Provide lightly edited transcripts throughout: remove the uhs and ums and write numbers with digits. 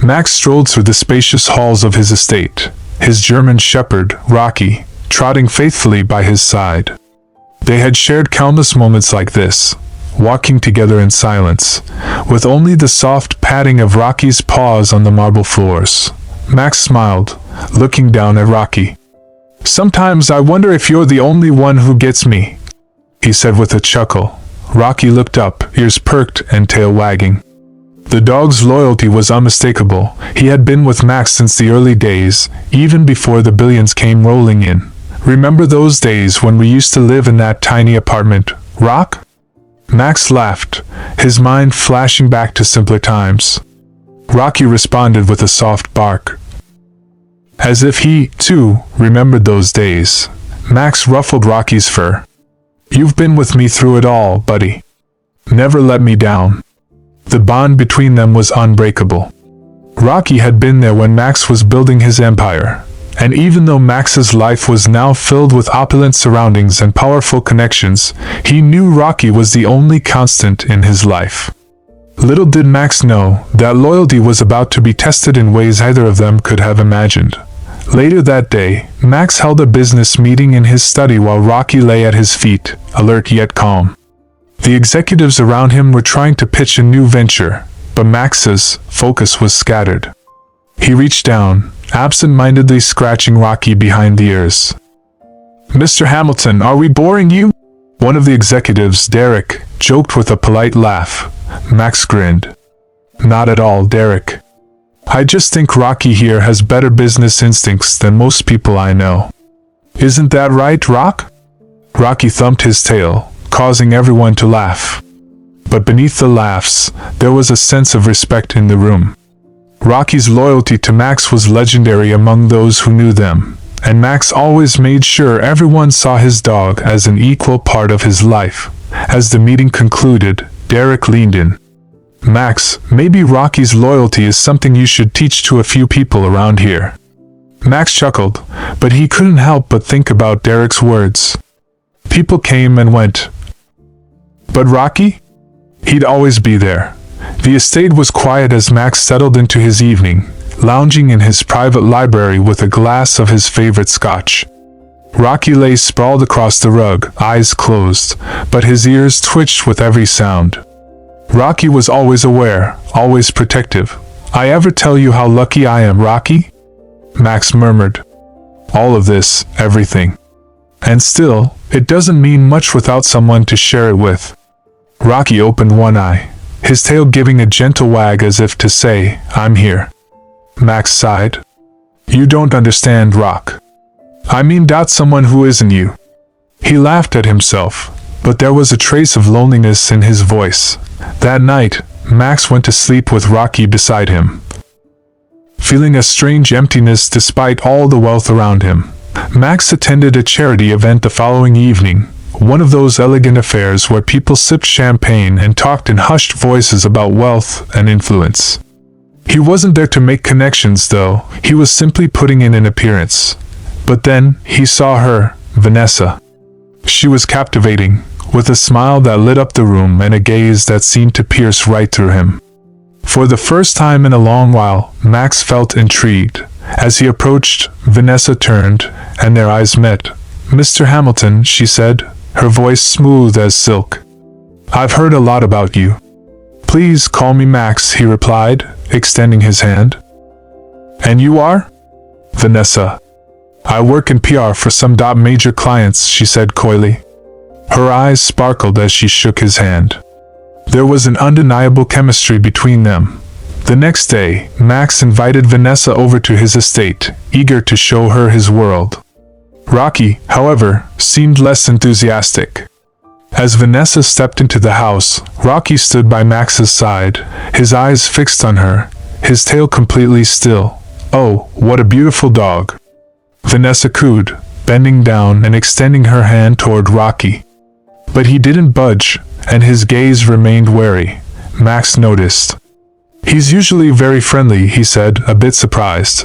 Max strolled through the spacious halls of his estate, his German shepherd, Rocky, trotting faithfully by his side. They had shared countless moments like this, walking together in silence, with only the soft padding of Rocky's paws on the marble floors. Max smiled, looking down at Rocky. "Sometimes I wonder if you're the only one who gets me," he said with a chuckle. Rocky looked up, ears perked and tail wagging. The dog's loyalty was unmistakable. He had been with Max since the early days, even before the billions came rolling in. "Remember those days when we used to live in that tiny apartment, Rock?" Max laughed, his mind flashing back to simpler times. Rocky responded with a soft bark, as if he, too, remembered those days. Max ruffled Rocky's fur. "You've been with me through it all, buddy. Never let me down." The bond between them was unbreakable. Rocky had been there when Max was building his empire, and even though Max's life was now filled with opulent surroundings and powerful connections, he knew Rocky was the only constant in his life. Little did Max know that loyalty was about to be tested in ways either of them could have imagined. Later that day, Max held a business meeting in his study while Rocky lay at his feet, alert yet calm. The executives around him were trying to pitch a new venture, but Max's focus was scattered. He reached down, absent-mindedly scratching Rocky behind the ears. "Mr. Hamilton, are we boring you?" One of the executives, Derek, joked with a polite laugh. Max grinned. "Not at all, Derek. I just think Rocky here has better business instincts than most people I know. Isn't that right, Rock?" Rocky thumped his tail, causing everyone to laugh. But beneath the laughs, there was a sense of respect in the room. Rocky's loyalty to Max was legendary among those who knew them, and Max always made sure everyone saw his dog as an equal part of his life. As the meeting concluded, Derek leaned in. "Max, maybe Rocky's loyalty is something you should teach to a few people around here." Max chuckled, but he couldn't help but think about Derek's words. People came and went. But Rocky? He'd always be there. The estate was quiet as Max settled into his evening, lounging in his private library with a glass of his favorite scotch. Rocky lay sprawled across the rug, eyes closed, but his ears twitched with every sound. Rocky was always aware, always protective. "I ever tell you how lucky I am, Rocky?" Max murmured. "All of this, everything. And still, it doesn't mean much without someone to share it with." Rocky opened one eye, his tail giving a gentle wag as if to say, "I'm here." Max sighed. "You don't understand, Rock. I mean doubt someone who isn't you." He laughed at himself, but there was a trace of loneliness in his voice. That night, Max went to sleep with Rocky beside him, feeling a strange emptiness despite all the wealth around him. Max attended a charity event the following evening, one of those elegant affairs where people sipped champagne and talked in hushed voices about wealth and influence. He wasn't there to make connections, though. He was simply putting in an appearance. But then, he saw her, Vanessa. She was captivating, with a smile that lit up the room and a gaze that seemed to pierce right through him. For the first time in a long while, Max felt intrigued. As he approached, Vanessa turned, and their eyes met. "Mr. Hamilton," she said, her voice smooth as silk. "I've heard a lot about you." "Please call me Max," he replied, extending his hand. "And you are?" "Vanessa. I work in PR for some major clients," she said coyly. Her eyes sparkled as she shook his hand. There was an undeniable chemistry between them. The next day, Max invited Vanessa over to his estate, eager to show her his world. Rocky, however, seemed less enthusiastic. As Vanessa stepped into the house, Rocky stood by Max's side, his eyes fixed on her, his tail completely still. "Oh, what a beautiful dog," Vanessa cooed, bending down and extending her hand toward Rocky. But he didn't budge, and his gaze remained wary. Max noticed. "He's usually very friendly," he said, a bit surprised.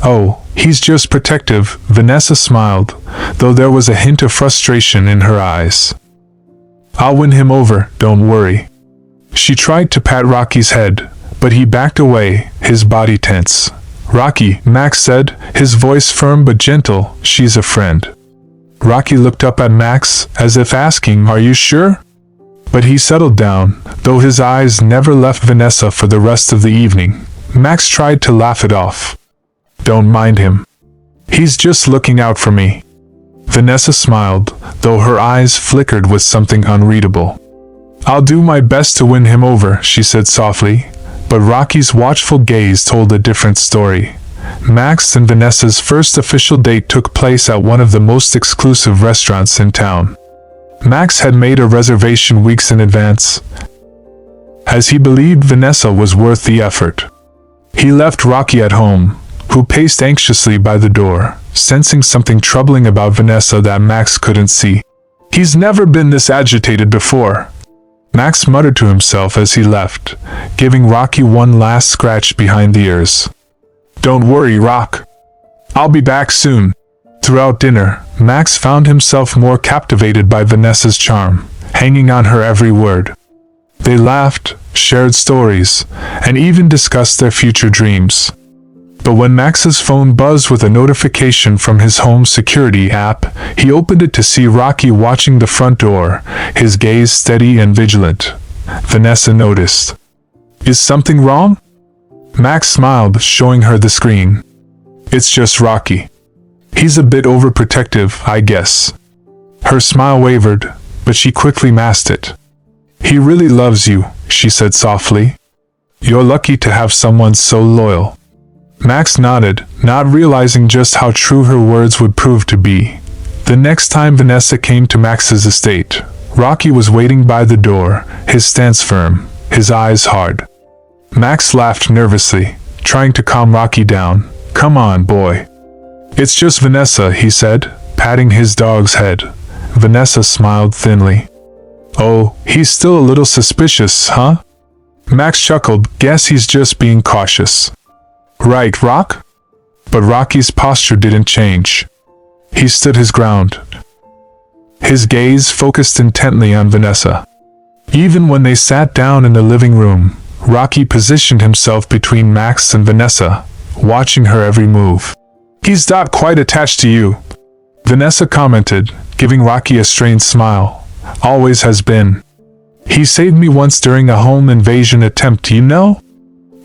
"Oh, he's just protective," Vanessa smiled, though there was a hint of frustration in her eyes. "I'll win him over, don't worry." She tried to pat Rocky's head, but he backed away, his body tense. "Rocky," Max said, his voice firm but gentle, "she's a friend." Rocky looked up at Max, as if asking, "Are you sure?" But he settled down, though his eyes never left Vanessa for the rest of the evening. Max tried to laugh it off. "Don't mind him. He's just looking out for me." Vanessa smiled, though her eyes flickered with something unreadable. "I'll do my best to win him over," she said softly, but Rocky's watchful gaze told a different story. Max and Vanessa's first official date took place at one of the most exclusive restaurants in town. Max had made a reservation weeks in advance, as he believed Vanessa was worth the effort. He left Rocky at home, who paced anxiously by the door, sensing something troubling about Vanessa that Max couldn't see. "He's never been this agitated before," Max muttered to himself as he left, giving Rocky one last scratch behind the ears. "Don't worry, Rock. I'll be back soon." Throughout dinner, Max found himself more captivated by Vanessa's charm, hanging on her every word. They laughed, shared stories, and even discussed their future dreams. But when Max's phone buzzed with a notification from his home security app, he opened it to see Rocky watching the front door, his gaze steady and vigilant. Vanessa noticed. "Is something wrong?" Max smiled, showing her the screen. "It's just Rocky. He's a bit overprotective, I guess." Her smile wavered, but she quickly masked it. "He really loves you," she said softly. "You're lucky to have someone so loyal." Max nodded, not realizing just how true her words would prove to be. The next time Vanessa came to Max's estate, Rocky was waiting by the door, his stance firm, his eyes hard. Max laughed nervously, trying to calm Rocky down. "Come on, boy. It's just Vanessa," he said, patting his dog's head. Vanessa smiled thinly. "Oh, he's still a little suspicious, huh?" Max chuckled. "Guess he's just being cautious." "Right, Rock?" But Rocky's posture didn't change. He stood his ground, his gaze focused intently on Vanessa. Even when they sat down in the living room, Rocky positioned himself between Max and Vanessa, watching her every move. "He's not quite attached to you," Vanessa commented, giving Rocky a strained smile. "Always has been. He saved me once during a home invasion attempt, you know?"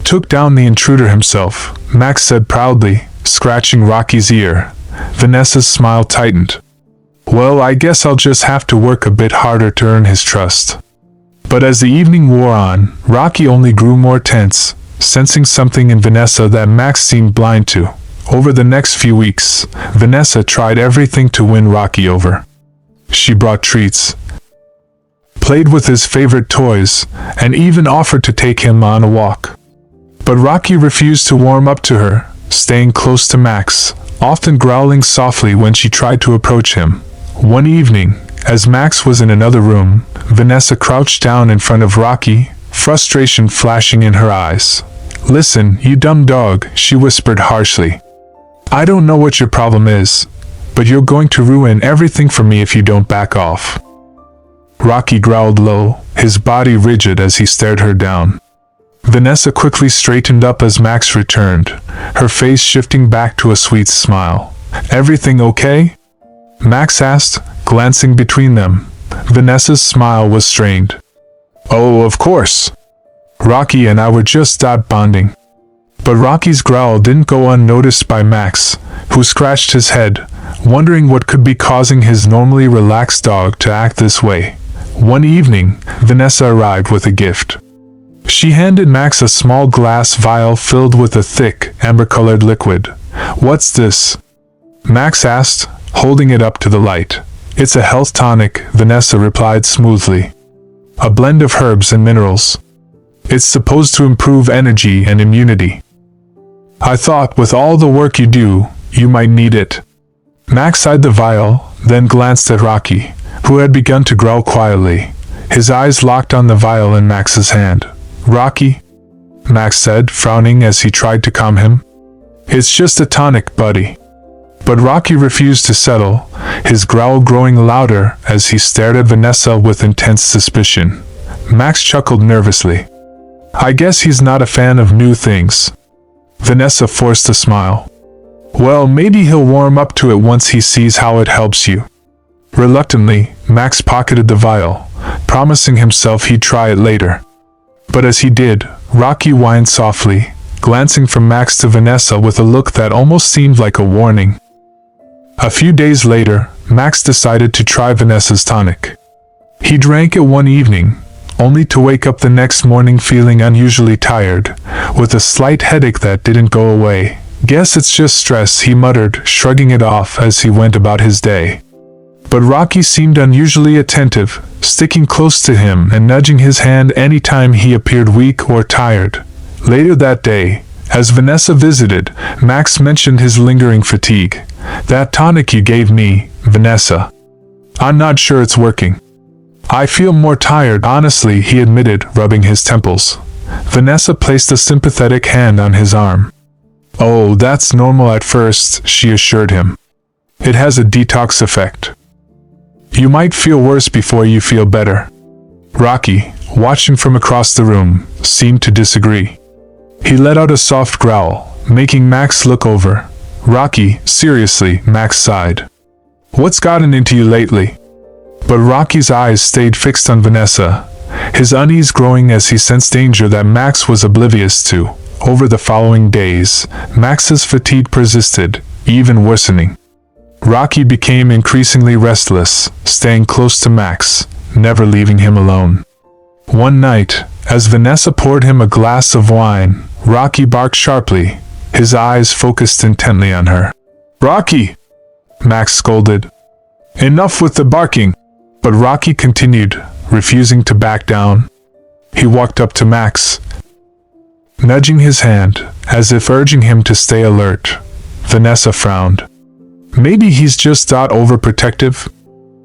"Took down the intruder himself," Max said proudly, scratching Rocky's ear. Vanessa's smile tightened. "Well, I guess I'll just have to work a bit harder to earn his trust." But as the evening wore on, Rocky only grew more tense, sensing something in Vanessa that Max seemed blind to. Over the next few weeks, Vanessa tried everything to win Rocky over. She brought treats, played with his favorite toys, and even offered to take him on a walk. But Rocky refused to warm up to her, staying close to Max, often growling softly when she tried to approach him. One evening, as Max was in another room, Vanessa crouched down in front of Rocky, frustration flashing in her eyes. "Listen, you dumb dog," she whispered harshly. "I don't know what your problem is, but you're going to ruin everything for me if you don't back off." Rocky growled low, his body rigid as he stared her down. Vanessa quickly straightened up as Max returned, her face shifting back to a sweet smile. "Everything okay?" Max asked, glancing between them. Vanessa's smile was strained. "Oh, of course. Rocky and I were just bonding." But Rocky's growl didn't go unnoticed by Max, who scratched his head, wondering what could be causing his normally relaxed dog to act this way. One evening, Vanessa arrived with a gift. She handed Max a small glass vial filled with a thick, amber-colored liquid. "What's this?" Max asked, holding it up to the light. "It's a health tonic," Vanessa replied smoothly. "A blend of herbs and minerals. It's supposed to improve energy and immunity. I thought with all the work you do, you might need it." Max eyed the vial, then glanced at Rocky, who had begun to growl quietly. His eyes locked on the vial in Max's hand. "Rocky," Max said, frowning as he tried to calm him. "It's just a tonic, buddy." But Rocky refused to settle, his growl growing louder as he stared at Vanessa with intense suspicion. Max chuckled nervously. I guess he's not a fan of new things. Vanessa forced a smile. Well, maybe he'll warm up to it once he sees how it helps you. Reluctantly, Max pocketed the vial, promising himself he'd try it later. But as he did, Rocky whined softly, glancing from Max to Vanessa with a look that almost seemed like a warning. A few days later, Max decided to try Vanessa's tonic. He drank it one evening, only to wake up the next morning feeling unusually tired, with a slight headache that didn't go away. Guess it's just stress, he muttered, shrugging it off as he went about his day. But Rocky seemed unusually attentive, sticking close to him and nudging his hand anytime he appeared weak or tired. Later that day, as Vanessa visited, Max mentioned his lingering fatigue. That tonic you gave me, Vanessa. I'm not sure it's working. I feel more tired, honestly, he admitted, rubbing his temples. Vanessa placed a sympathetic hand on his arm. Oh, that's normal at first, she assured him. It has a detox effect. You might feel worse before you feel better. Rocky, watching from across the room, seemed to disagree. He let out a soft growl, making Max look over. Rocky, seriously, Max sighed. What's gotten into you lately? But Rocky's eyes stayed fixed on Vanessa, his unease growing as he sensed danger that Max was oblivious to. Over the following days, Max's fatigue persisted, even worsening. Rocky became increasingly restless, staying close to Max, never leaving him alone. One night, as Vanessa poured him a glass of wine, Rocky barked sharply, his eyes focused intently on her. Rocky! Max scolded. Enough with the barking! But Rocky continued, refusing to back down. He walked up to Max, nudging his hand, as if urging him to stay alert. Vanessa frowned. Maybe he's just overprotective?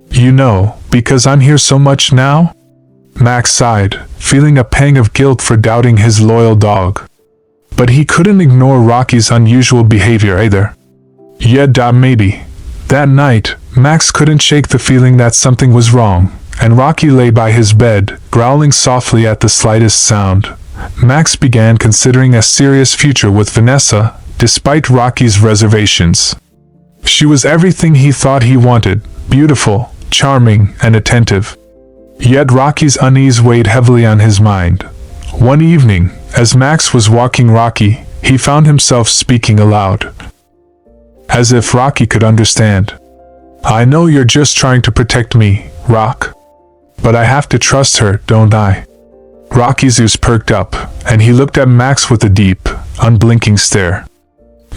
You know, because I'm here so much now? Max sighed, feeling a pang of guilt for doubting his loyal dog. But he couldn't ignore Rocky's unusual behavior either. Yeah, maybe. That night, Max couldn't shake the feeling that something was wrong, and Rocky lay by his bed, growling softly at the slightest sound. Max began considering a serious future with Vanessa, despite Rocky's reservations. She was everything he thought he wanted, beautiful, charming, and attentive. Yet Rocky's unease weighed heavily on his mind. One evening, as Max was walking Rocky, he found himself speaking aloud. As if Rocky could understand. I know you're just trying to protect me, Rock. But I have to trust her, don't I? Rocky's ears perked up, and he looked at Max with a deep, unblinking stare.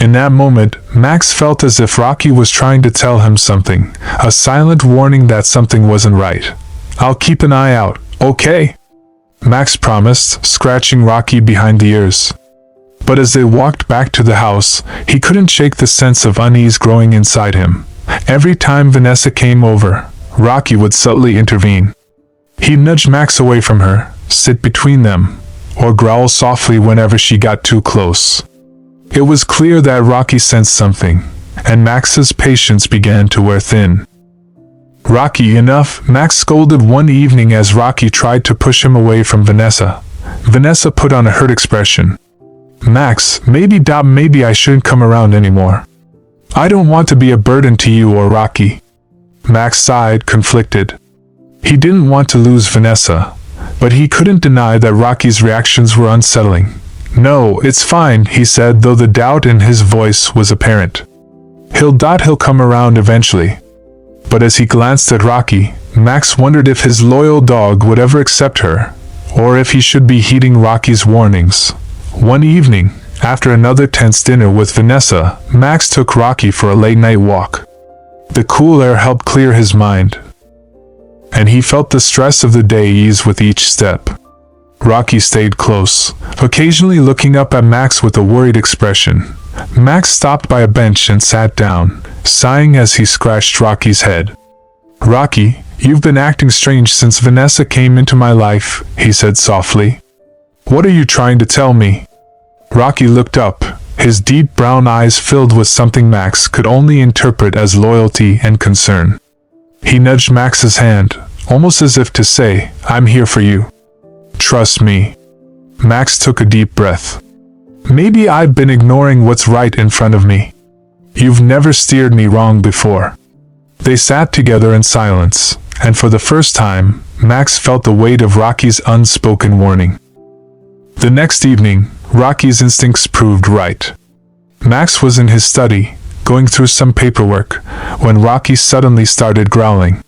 In that moment, Max felt as if Rocky was trying to tell him something, a silent warning that something wasn't right. I'll keep an eye out, okay? Max promised, scratching Rocky behind the ears. But as they walked back to the house, he couldn't shake the sense of unease growing inside him. Every time Vanessa came over, Rocky would subtly intervene. He'd nudge Max away from her, sit between them, or growl softly whenever she got too close. It was clear that Rocky sensed something, and Max's patience began to wear thin. Rocky, enough, Max scolded one evening as Rocky tried to push him away from Vanessa. Vanessa put on a hurt expression. Max, maybe I shouldn't come around anymore. I don't want to be a burden to you or Rocky. Max sighed, conflicted. He didn't want to lose Vanessa, but he couldn't deny that Rocky's reactions were unsettling. No, it's fine, he said, though the doubt in his voice was apparent. He'll come around eventually. But as he glanced at Rocky, Max wondered if his loyal dog would ever accept her, or if he should be heeding Rocky's warnings. One evening, after another tense dinner with Vanessa, Max took Rocky for a late-night walk. The cool air helped clear his mind, and he felt the stress of the day ease with each step. Rocky stayed close, occasionally looking up at Max with a worried expression. Max stopped by a bench and sat down, sighing as he scratched Rocky's head. Rocky, you've been acting strange since Vanessa came into my life, he said softly. What are you trying to tell me? Rocky looked up, his deep brown eyes filled with something Max could only interpret as loyalty and concern. He nudged Max's hand, almost as if to say, I'm here for you. Trust me. Max took a deep breath. Maybe I've been ignoring what's right in front of me. You've never steered me wrong before. They sat together in silence, and for the first time, Max felt the weight of Rocky's unspoken warning. The next evening, Rocky's instincts proved right. Max was in his study, going through some paperwork, when Rocky suddenly started growling.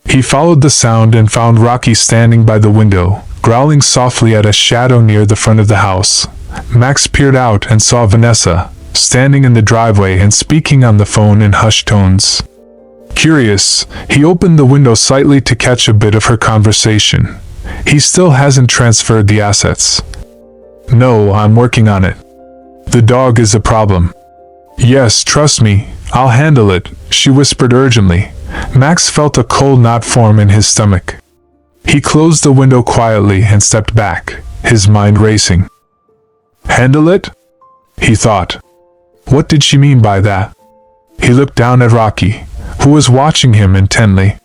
He followed the sound and found Rocky standing by the window, growling softly at a shadow near the front of the house. Max peered out and saw Vanessa, standing in the driveway and speaking on the phone in hushed tones. Curious, he opened the window slightly to catch a bit of her conversation. He still hasn't transferred the assets. No, I'm working on it. The dog is a problem. Yes, trust me, I'll handle it, she whispered urgently. Max felt a cold knot form in his stomach. He closed the window quietly and stepped back, his mind racing. Handle it? He thought. What did she mean by that? He looked down at Rocky, who was watching him intently.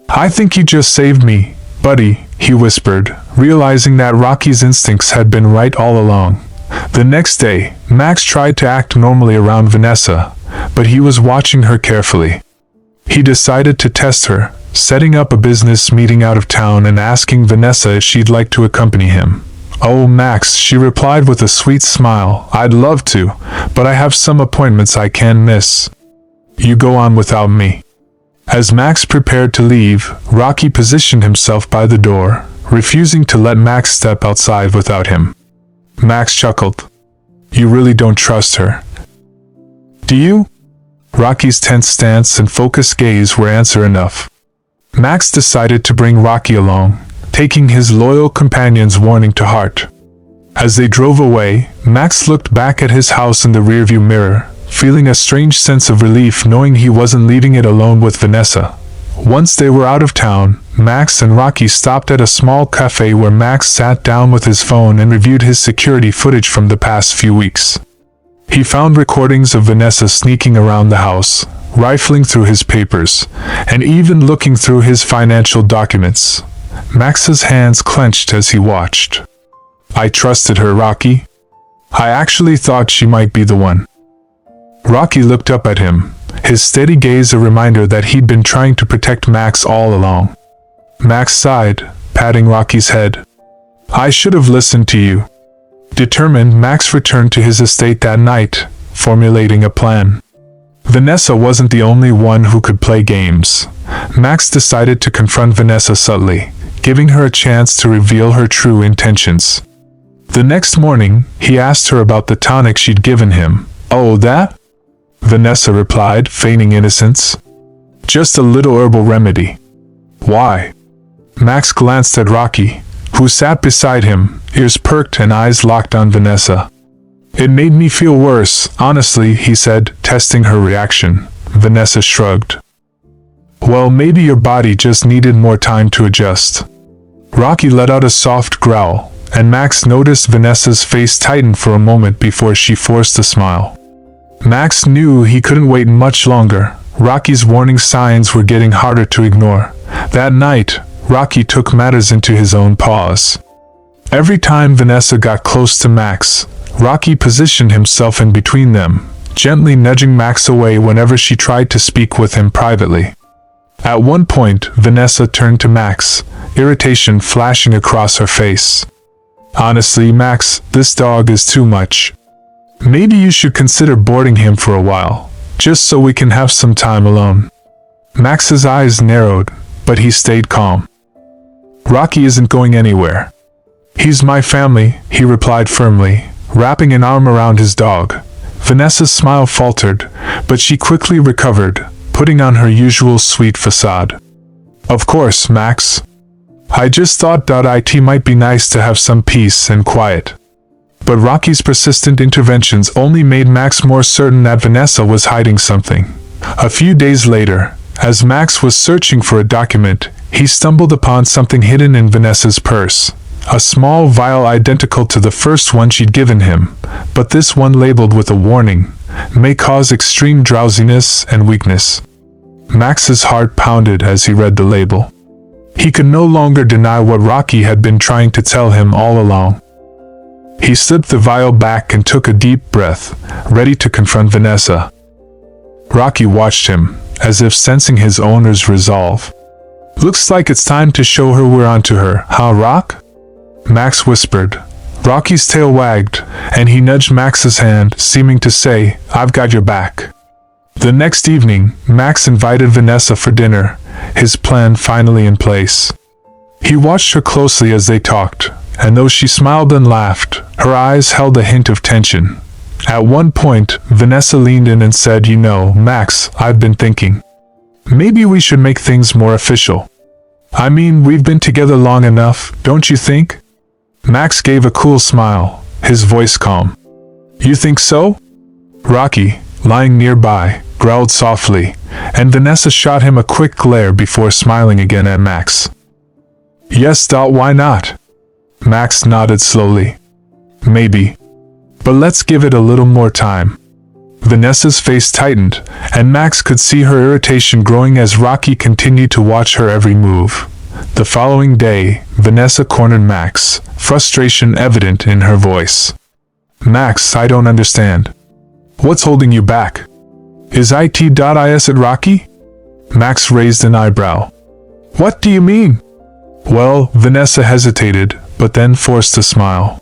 I think you just saved me, buddy, he whispered, realizing that Rocky's instincts had been right all along. The next day, Max tried to act normally around Vanessa, but he was watching her carefully. He decided to test her, setting up a business meeting out of town and asking Vanessa if she'd like to accompany him. Oh, Max, she replied with a sweet smile, I'd love to, but I have some appointments I can't miss. You go on without me. As Max prepared to leave, Rocky positioned himself by the door, refusing to let Max step outside without him. Max chuckled. You really don't trust her. Do you? Rocky's tense stance and focused gaze were answer enough. Max decided to bring Rocky along, taking his loyal companion's warning to heart. As they drove away, Max looked back at his house in the rearview mirror, feeling a strange sense of relief knowing he wasn't leaving it alone with Vanessa. Once they were out of town, Max and Rocky stopped at a small cafe where Max sat down with his phone and reviewed his security footage from the past few weeks. He found recordings of Vanessa sneaking around the house, rifling through his papers, and even looking through his financial documents. Max's hands clenched as he watched. I trusted her, Rocky. I actually thought she might be the one. Rocky looked up at him, his steady gaze a reminder that he'd been trying to protect Max all along. Max sighed, patting Rocky's head. I should have listened to you. Determined, Max returned to his estate that night, formulating a plan. Vanessa wasn't the only one who could play games. Max decided to confront Vanessa subtly, giving her a chance to reveal her true intentions. The next morning, he asked her about the tonic she'd given him. Oh, that? Vanessa replied, feigning innocence. Just a little herbal remedy. Why? Max glanced at Rocky, who sat beside him, ears perked and eyes locked on Vanessa. It made me feel worse, honestly, he said, testing her reaction. Vanessa shrugged. Well, maybe your body just needed more time to adjust. Rocky let out a soft growl, and Max noticed Vanessa's face tighten for a moment before she forced a smile. Max knew he couldn't wait much longer. Rocky's warning signs were getting harder to ignore. That night, Rocky took matters into his own paws. Every time Vanessa got close to Max, Rocky positioned himself in between them, gently nudging Max away whenever she tried to speak with him privately. At one point, Vanessa turned to Max, irritation flashing across her face. Honestly, Max, this dog is too much. Maybe you should consider boarding him for a while, just so we can have some time alone. Max's eyes narrowed, but he stayed calm. Rocky isn't going anywhere. He's my family, he replied firmly, wrapping an arm around his dog. Vanessa's smile faltered, but she quickly recovered, putting on her usual sweet facade. Of course, Max. I just thought it might be nice to have some peace and quiet. But Rocky's persistent interventions only made Max more certain that Vanessa was hiding something. A few days later, as Max was searching for a document, he stumbled upon something hidden in Vanessa's purse. A small vial identical to the first one she'd given him, but this one labeled with a warning, may cause extreme drowsiness and weakness. Max's heart pounded as he read the label. He could no longer deny what Rocky had been trying to tell him all along. He slipped the vial back and took a deep breath, ready to confront Vanessa. Rocky watched him, as if sensing his owner's resolve. "Looks like it's time to show her we're onto her, huh, Rock?" Max whispered. Rocky's tail wagged, and he nudged Max's hand, seeming to say, "I've got your back." The next evening, Max invited Vanessa for dinner, his plan finally in place. He watched her closely as they talked, and though she smiled and laughed, her eyes held a hint of tension. At one point, Vanessa leaned in and said, "You know, Max, I've been thinking. Maybe we should make things more official. I mean, we've been together long enough, don't you think?" Max gave a cool smile, his voice calm. "You think so?" Rocky, lying nearby, growled softly, and Vanessa shot him a quick glare before smiling again at Max. "Yes, why not?" Max nodded slowly. "Maybe. But let's give it a little more time." Vanessa's face tightened, and Max could see her irritation growing as Rocky continued to watch her every move. The following day, Vanessa cornered Max, frustration evident in her voice. "Max, I don't understand. What's holding you back? Is it at Rocky?" Max raised an eyebrow. "What do you mean?" "Well," Vanessa hesitated, but then forced a smile.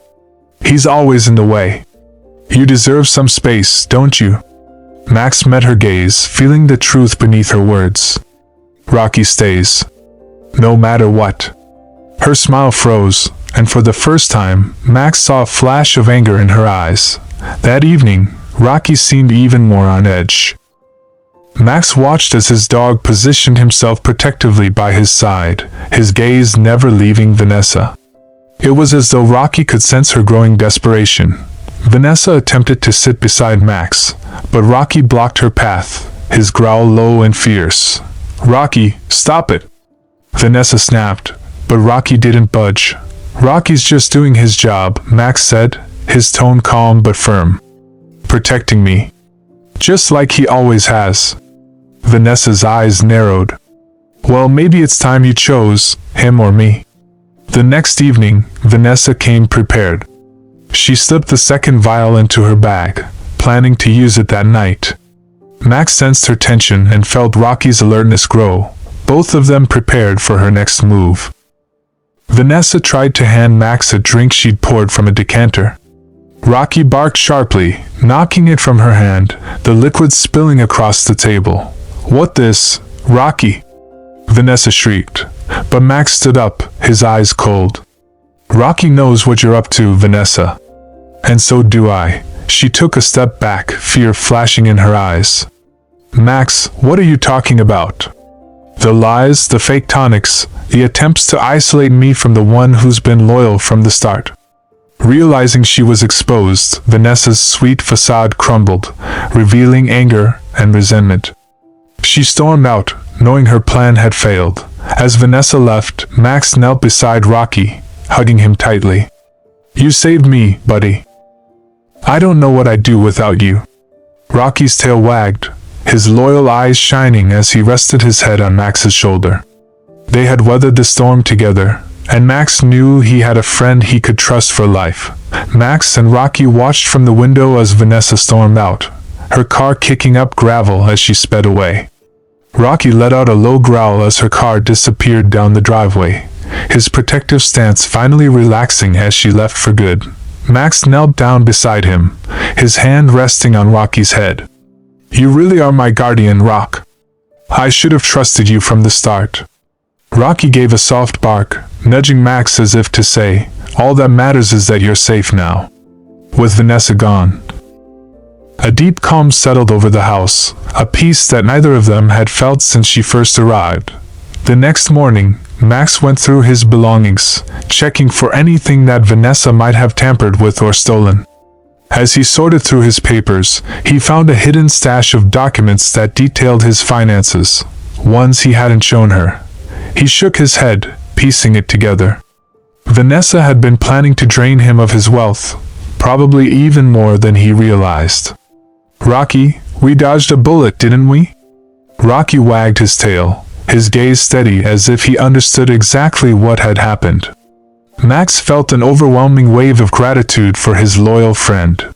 "He's always in the way. You deserve some space, don't you?" Max met her gaze, feeling the truth beneath her words. "Rocky stays. No matter what." Her smile froze, and for the first time, Max saw a flash of anger in her eyes. That evening, Rocky seemed even more on edge. Max watched as his dog positioned himself protectively by his side, his gaze never leaving Vanessa. It was as though Rocky could sense her growing desperation. Vanessa attempted to sit beside Max, but Rocky blocked her path, his growl low and fierce. "Rocky, stop it!" Vanessa snapped, but Rocky didn't budge. "Rocky's just doing his job," Max said, his tone calm but firm. "Protecting me. Just like he always has." Vanessa's eyes narrowed. "Well, maybe it's time you chose, him or me." The next evening, Vanessa came prepared. She slipped the second vial into her bag, planning to use it that night. Max sensed her tension and felt Rocky's alertness grow, both of them prepared for her next move. Vanessa tried to hand Max a drink she'd poured from a decanter. Rocky barked sharply, knocking it from her hand, the liquid spilling across the table. "What this, Rocky?" Vanessa shrieked, but Max stood up, his eyes cold. "Rocky knows what you're up to, Vanessa. And so do I." She took a step back, fear flashing in her eyes. "Max, what are you talking about? The lies, the fake tonics, the attempts to isolate me from the one who's been loyal from the start." Realizing she was exposed, Vanessa's sweet facade crumbled, revealing anger and resentment. She stormed out, knowing her plan had failed. As Vanessa left, Max knelt beside Rocky, hugging him tightly. "You saved me, buddy. I don't know what I'd do without you." Rocky's tail wagged, his loyal eyes shining as he rested his head on Max's shoulder. They had weathered the storm together, and Max knew he had a friend he could trust for life. Max and Rocky watched from the window as Vanessa stormed out, her car kicking up gravel as she sped away. Rocky let out a low growl as her car disappeared down the driveway, his protective stance finally relaxing as she left for good. Max knelt down beside him, his hand resting on Rocky's head. "You really are my guardian, Rock. I should have trusted you from the start." Rocky gave a soft bark, nudging Max as if to say, "All that matters is that you're safe now." With Vanessa gone, a deep calm settled over the house, a peace that neither of them had felt since she first arrived. The next morning, Max went through his belongings, checking for anything that Vanessa might have tampered with or stolen. As he sorted through his papers, he found a hidden stash of documents that detailed his finances, ones he hadn't shown her. He shook his head, piecing it together. Vanessa had been planning to drain him of his wealth, probably even more than he realized. "Rocky, we dodged a bullet, didn't we?" Rocky wagged his tail, his gaze steady as if he understood exactly what had happened. Max felt an overwhelming wave of gratitude for his loyal friend.